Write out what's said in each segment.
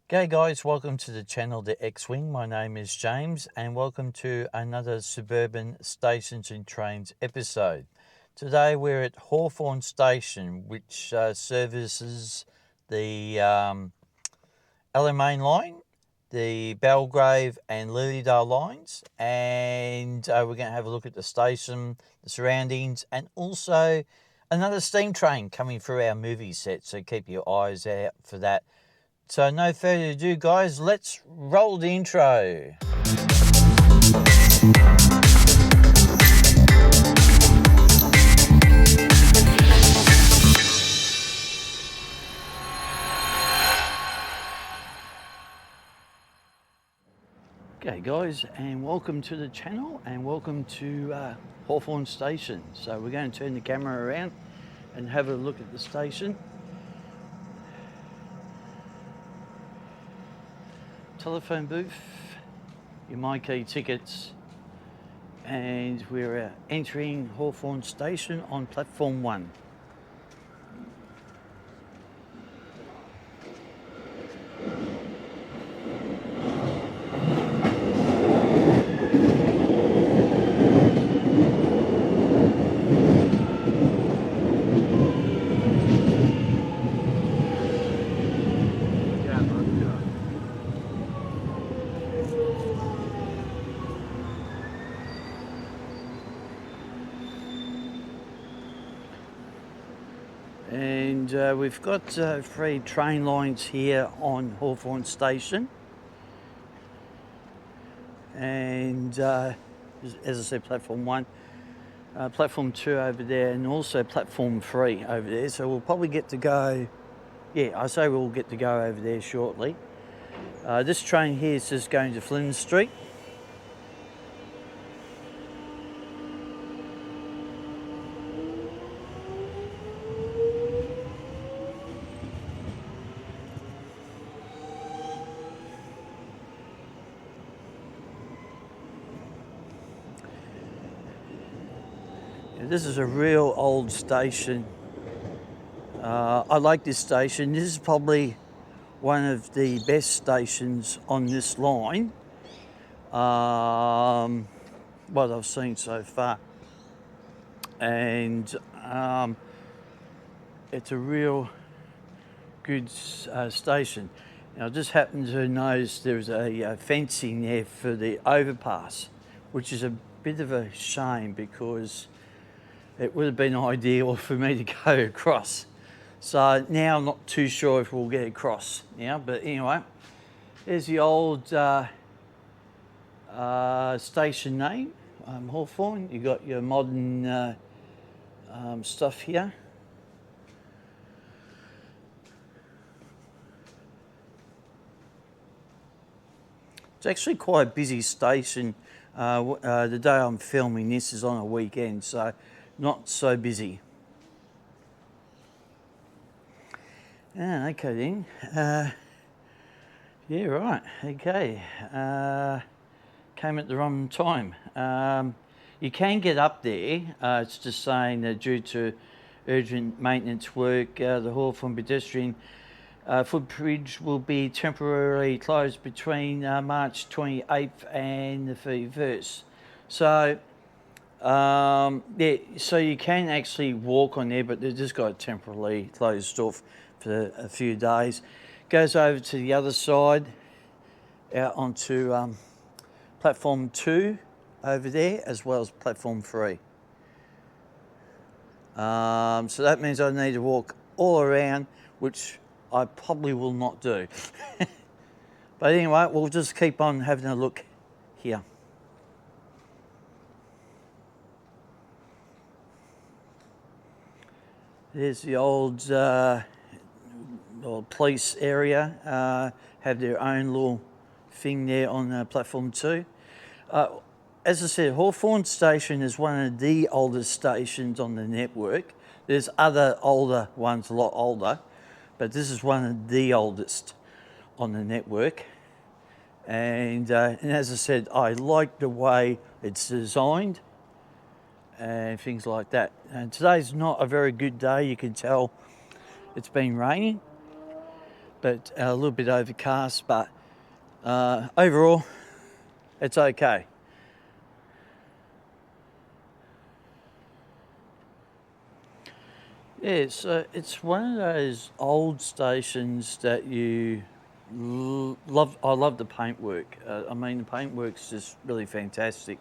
G'day guys, welcome to the channel The X-Wing. My name is James and welcome to another Suburban Stations and Trains episode. Today we're at Hawthorn Station, which services the Main line, the Belgrave and Lilydale lines, and we're going to have a look at the station, the surroundings, and also another steam train coming through our movie set, so keep your eyes out for that. So no further ado, guys, let's roll the intro. Okay guys, and welcome to the channel and welcome to Hawthorn Station. So we're going to turn the camera around and have a look at the station. Telephone booth, your MyKey tickets, and we're entering Hawthorn Station on platform 1. And we've got 3 train lines here on Hawthorn Station. And as I said, platform 1, platform 2 over there, and also platform 3 over there. So we'll probably get to go, I say we'll get to go over there shortly. This train here is just going to Flynn Street. This is a real old station. I like this station. This is probably one of the best stations on this line, what I've seen so far. And it's a real good station. Now, I just happened to notice there's a fencing there for the overpass, which is a bit of a shame because it would have been ideal for me to go across. So now I'm not too sure if we'll get across now, but anyway, there's the old station name, Hawthorn. You got your modern stuff here. It's actually quite a busy station. The day I'm filming this is on a weekend, so not so busy. Okay then. Yeah, right. Okay. Came at the wrong time. You can get up there. It's just saying that due to urgent maintenance work, the Hawthorn pedestrian footbridge will be temporarily closed between March 28th and the 31st. So so you can actually walk on there, but they've just got it temporarily closed off for a few days. Goes over to the other side, out onto platform 2 over there, as well as platform 3. So that means I need to walk all around, which I probably will not do. But anyway, we'll just keep on having a look here. There's the old police area, have their own little thing there on platform 2. As I said, Hawthorn Station is one of the oldest stations on the network. There's other older ones, a lot older, but this is one of the oldest on the network. And as I said, I like the way it's designed and things like that. And today's not a very good day. You can tell it's been raining, but a little bit overcast, but overall it's okay. Yeah, so it's one of those old stations that you love. I love the paintwork. I mean, the paintwork's just really fantastic,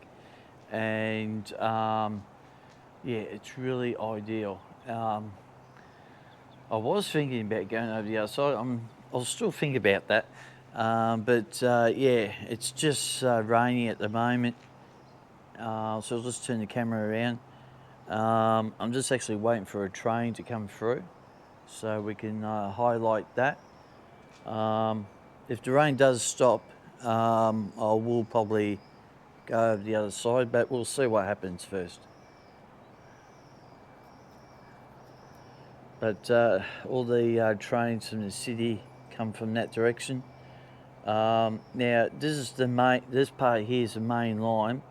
and yeah, it's really ideal. I was thinking about going over the other side. I'll still think about that, but yeah, it's just raining at the moment, so I'll just turn the camera around. I'm just actually waiting for a train to come through so we can highlight that. If the rain does stop, I will probably go over the other side, but we'll see what happens first. But all the trains from the city come from that direction. Now this part here is the main line.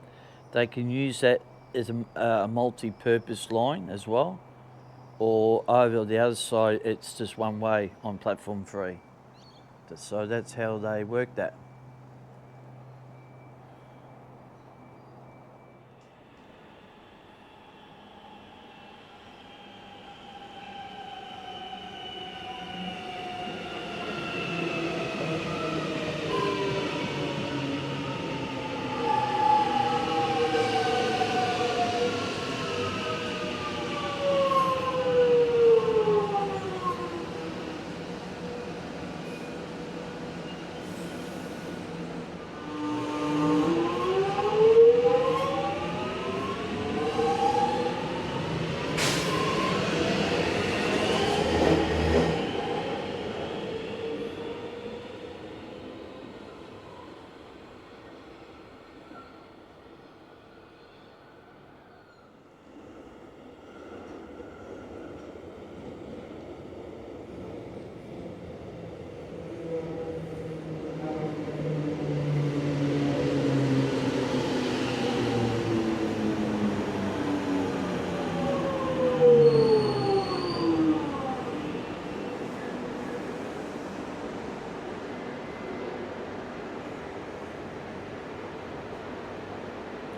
They can use that as a multi-purpose line as well, or over the other side it's just one way on platform 3. So that's how they work that.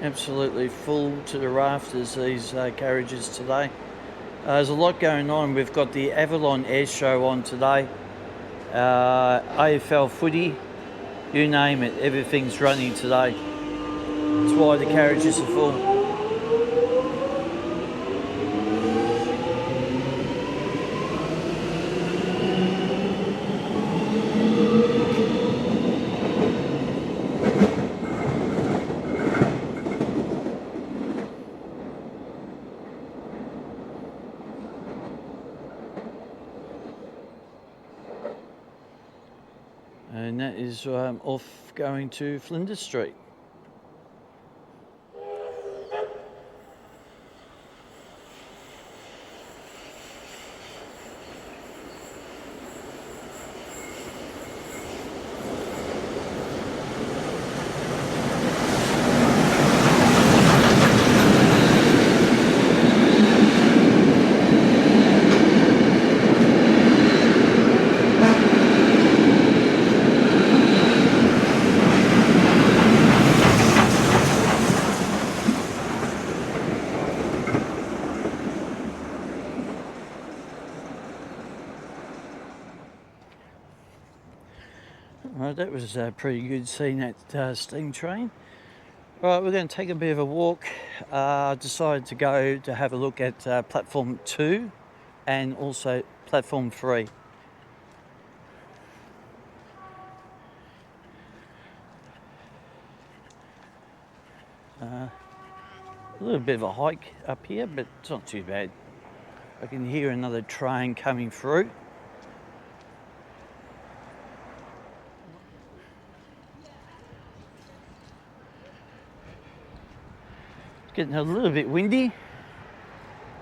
Absolutely full to the rafters, these carriages today. There's a lot going on. We've got the Avalon Air Show on today, AFL footy, you name it, everything's running today. That's why the carriages are full. And that is off going to Flinders Street. Right, that was pretty good seeing that steam train. Right, we're going to take a bit of a walk. Decided to go to have a look at platform 2 and also platform 3. A little bit of a hike up here, but it's not too bad. I can hear another train coming through. Getting a little bit windy.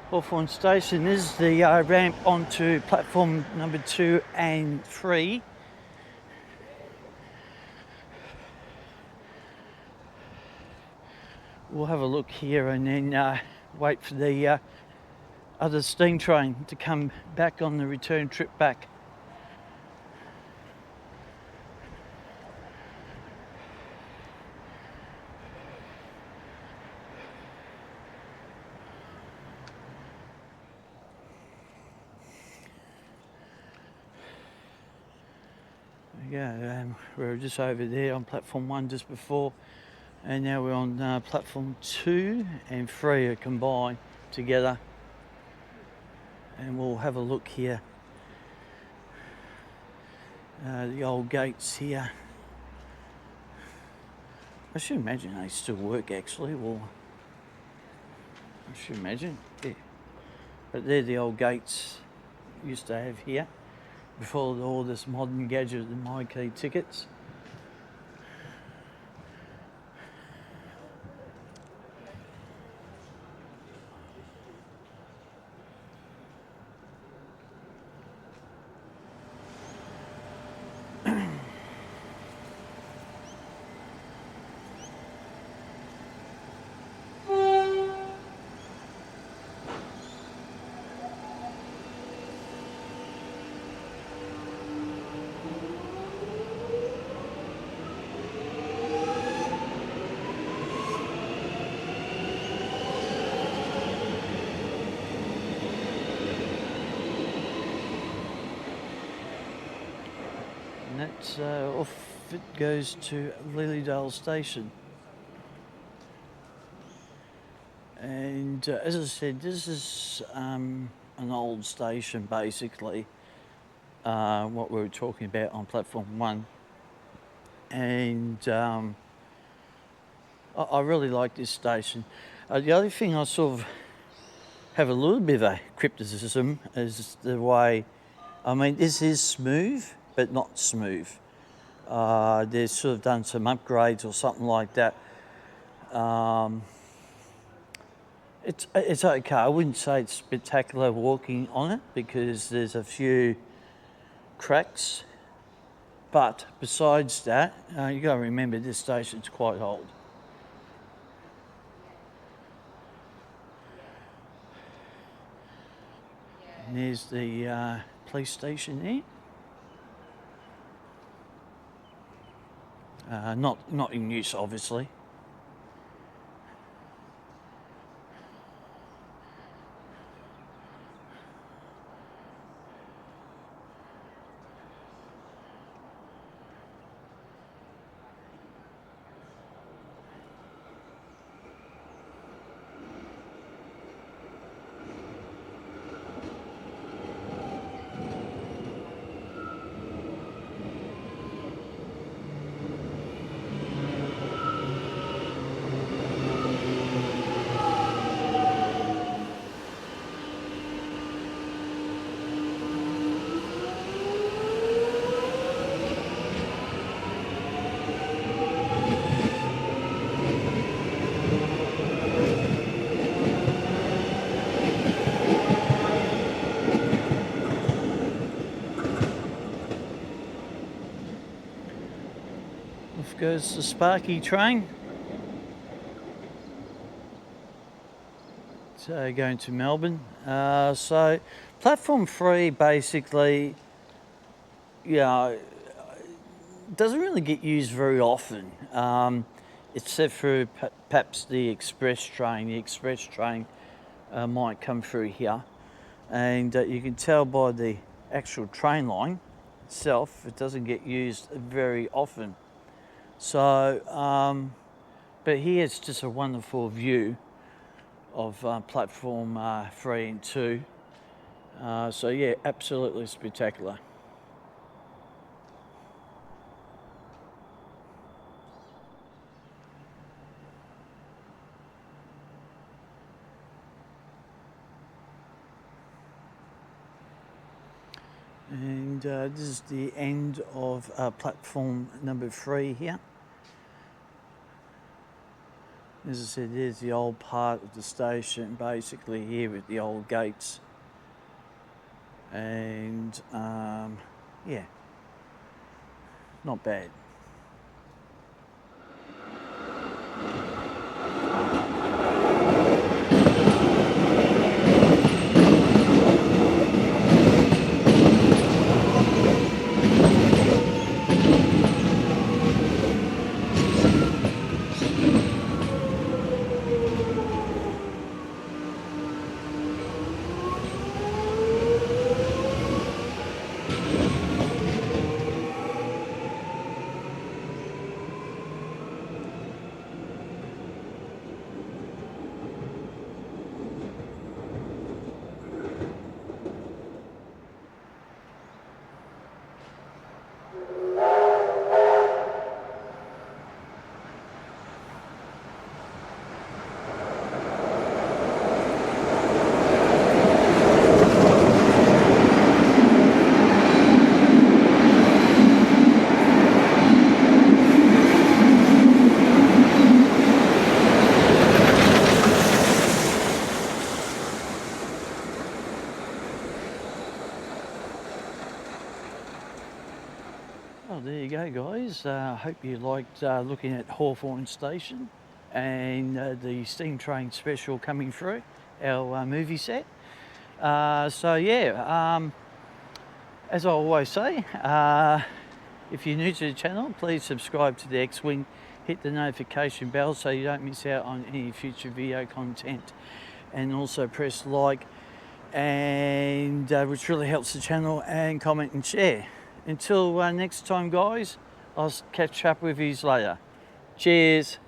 Hawthorn Station is the ramp onto platform number 2 and 3. We'll have a look here and then wait for the other steam train to come back on the return trip back. go. We were just over there on platform 1 just before, and now we're on platform 2 and 3 are combined together. And we'll have a look here. The old gates here. I should imagine they still work actually. Well, I should imagine, yeah. But they're the old gates we used to have here before all this modern gadget and my key tickets. And that's off it goes to Lilydale Station. And as I said, this is an old station basically, what we were talking about on platform 1. And I really like this station. The other thing I sort of have a little bit of a criticism is the way, I mean, this is smooth, but not smooth. They've sort of done some upgrades or something like that. It's okay. I wouldn't say it's spectacular walking on it because there's a few cracks. But besides that, you got to remember this station's quite old. And there's the police station there. Not in use, obviously. Off goes the Sparky train. So going to Melbourne. So platform 3 basically, doesn't really get used very often, except for perhaps the express train. The express train might come through here, and you can tell by the actual train line itself, it doesn't get used very often. So, but here it's just a wonderful view of platform 3 and 2. So yeah, absolutely spectacular. And this is the end of platform number 3 here. As I said, there's the old part of the station, basically here with the old gates. And yeah, not bad. Well, there you go, guys. I hope you liked looking at Hawthorn Station and the steam train special coming through our movie set. So yeah, as I always say, if you're new to the channel, please subscribe to the X-Wing, hit the notification bell so you don't miss out on any future video content, and also press like, and which really helps the channel, and comment and share. Until next time, guys, I'll catch up with you later. Cheers.